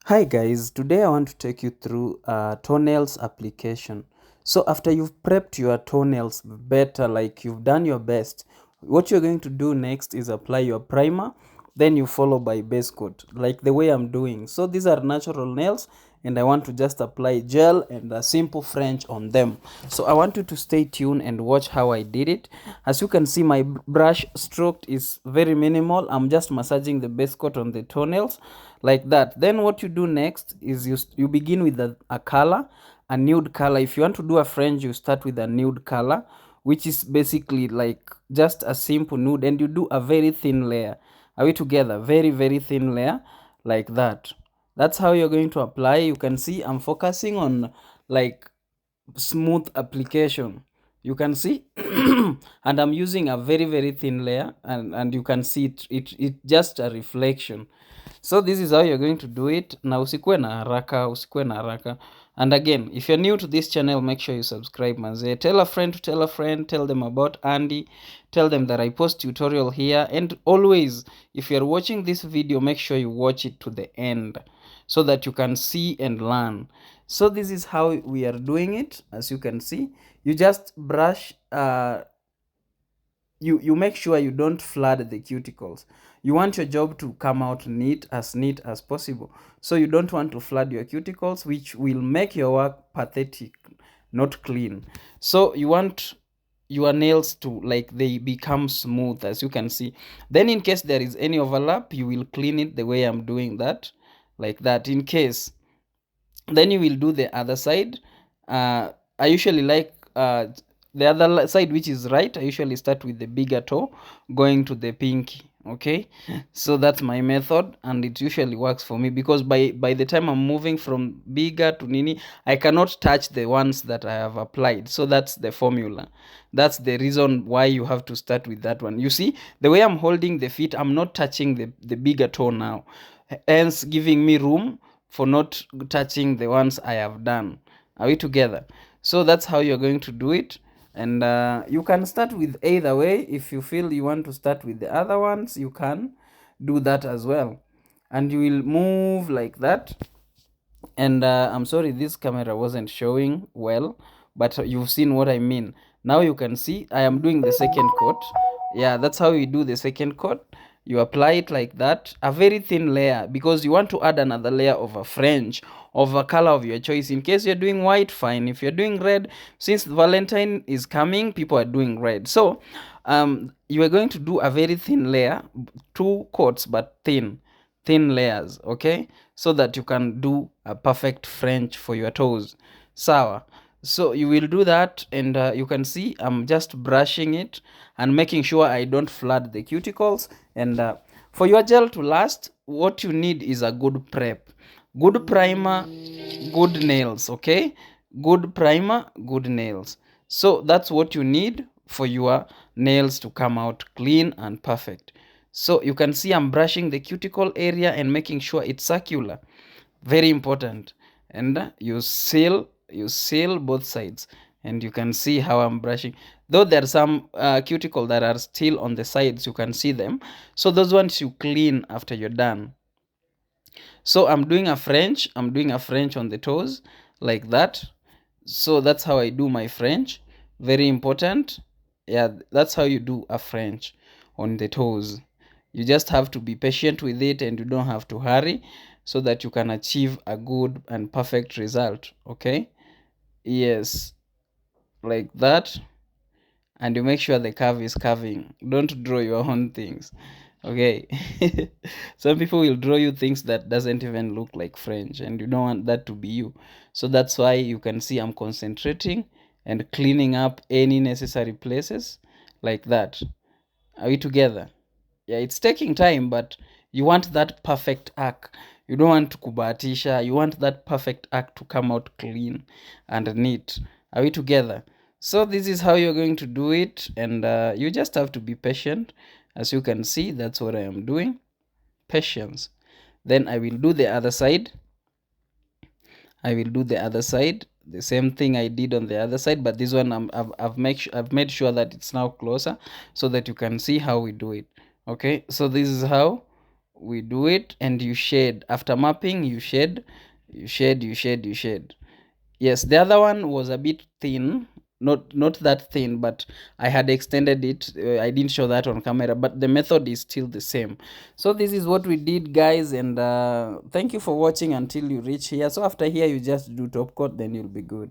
Hi guys, today I want to take you through toenails application. So after you've prepped your toenails better, like you've done your best, what you're going to do next is apply your primer, then you follow by base coat, like the way I'm doing. So these are natural nails and I want to just apply gel and a simple French on them. So I want you to stay tuned and watch how I did it. As you can see, my brush stroke is very minimal. I'm just massaging the base coat on the toenails like that. Then what you do next is you begin with a color, a nude color. If you want to do a French, you start with a nude color, which is basically like just a simple nude, and you do a very thin layer. Are we together? Very, very thin layer like that. That's how you're going to apply. You can see I'm focusing on like smooth application. You can see and I'm using a very, very thin layer, and you can see it just a reflection. So this is how you're going to do it. Na usikuwe na haraka, usikuwe na haraka. And again, if you're new to this channel, make sure you subscribe, manze. Tell a friend to tell a friend, tell them about Andy, tell them that I post tutorial here. And always, if you're watching this video, make sure you watch it to the end so that you can see and learn. So this is how we are doing it. As you can see, you just brush you make sure you don't flood the cuticles. You want your job to come out neat as possible, so you don't want to flood your cuticles, which will make your work pathetic, not clean. So you want your nails to like they become smooth, as you can see. Then in case there is any overlap, you will clean it the way I'm doing that, like that. In case, then you will do the other side. I usually like the other side, which is right. I usually start with the bigger toe going to the pinky. Okay, so that's my method, and it usually works for me because by the time I'm moving from bigger to nini, I cannot touch the ones that I have applied. So that's the formula. That's the reason why you have to start with that one. You see the way I'm holding the feet, I'm not touching the bigger toe now, hence giving me room for not touching the ones I have done. Are we together? So that's how you're going to do it. And you can start with either way. If you feel you want to start with the other ones, you can do that as well. And you will move like that. And I'm sorry this camera wasn't showing well, but you've seen what I mean. Now you can see I am doing the second coat. Yeah, that's how you do the second coat. You apply it like that, a very thin layer, because you want to add another layer of a French, of a color of your choice. In case you're doing white, fine. If you're doing red, since Valentine is coming, people are doing red. So you are going to do a very thin layer, two coats but thin layers, okay, so that you can do a perfect French for your toes. Sawa. So you will do that, and you can see I'm just brushing it and making sure I don't flood the cuticles. And for your gel to last, what you need is a good prep, good primer, good nails. Okay, good primer, good nails. So that's what you need for your nails to come out clean and perfect. So you can see I'm brushing the cuticle area and making sure it's circular. Very important. And you seal both sides, and you can see how I'm brushing. Though there are some cuticle that are still on the sides, you can see them. So those ones you clean after you're done. So I'm doing a French on the toes like that. So that's how I do my French. Very important. Yeah, that's how you do a French on the toes. You just have to be patient with it, and you don't have to hurry, so that you can achieve a good and perfect result. Okay, yes, like that. And you make sure the curve is curving. Don't draw your own things. Okay. Some people will draw you things that doesn't even look like French, and you don't want that to be you. So that's why you can see I'm concentrating and cleaning up any necessary places like that. Are we together? Yeah, it's taking time, but you want that perfect arc. You don't want to kubatisha. You want that perfect arc to come out clean and neat. Are we together? So this is how you're going to do it, and you just have to be patient. As you can see, that's what I am doing. Patience. Then I will do the other side. The same thing I did on the other side, but this one I've made sure that it's now closer, so that you can see how we do it. Okay, so this is how we do it, and you shade. After mapping, you shade, you shade, you shade, you shade. Yes, the other one was a bit thin, not that thin, but I had extended it. I didn't show that on camera, but the method is still the same. So this is what we did, guys, and thank you for watching until you reach here. So after here, you just do top coat, then you'll be good.